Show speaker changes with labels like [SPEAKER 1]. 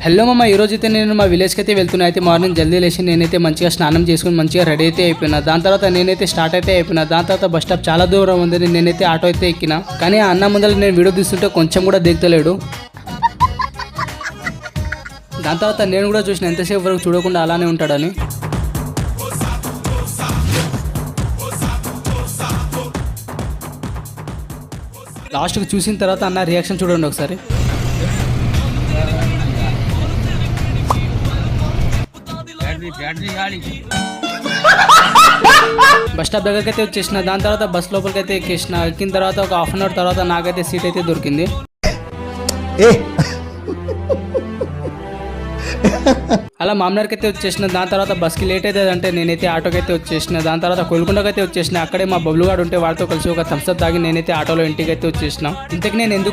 [SPEAKER 1] Hello మామ, ఈరోజు అయితే నేను మా విలేజ్కి అయితే వెళ్తున్నా. అయితే మార్నింగ్ జల్దీ లేచి నేనైతే మంచిగా స్నానం చేసుకుని మంచిగా రెడీ అయితే అయిపోయినా. దాని తర్వాత నేనైతే స్టార్ట్ అయితే అయిపోయినా. దాని తర్వాత బస్ స్టాప్ చాలా దూరం ఉంది. నేనైతే ఆటో అయితే ఎక్కినా. కానీ ఆ అన్న ముందర నేను వీడియో తీస్తుంటే కొంచెం కూడా దిగుతలేడు. దాని తర్వాత నేను కూడా చూసిన ఎంతసేపు వరకు చూడకుండా అలానే ఉంటాడని. లాస్ట్కి చూసిన తర్వాత అన్న రియాక్షన్ చూడండి ఒకసారి. బస్ స్టాప్ దగ్గరికి అయితే వచ్చేసిన. దాని తర్వాత బస్ లోపలికి అయితే ఎక్కేసిన. ఎక్కిన తర్వాత ఒక హాఫ్ అన్ అవర్ తర్వాత నాకైతే సీట్ అయితే దొరికింది. అలా మామూలుకి అయితే వచ్చేసిన. దాని తర్వాత బస్కి లేట్ అవుతుంది అంటే నేనైతే ఆటోకి అయితే వచ్చేసిన. దాని తర్వాత కొలుకొండకి అయితే వచ్చేసిన. అక్కడే మా బబ్లుగాడు ఉంటే వాడితో కలిసి ఒక థమ్స్అప్ తాగి నేనైతే ఆటోలో ఇంటికి అయితే వచ్చేసిన. ఇంతకు నేను ఎందుకు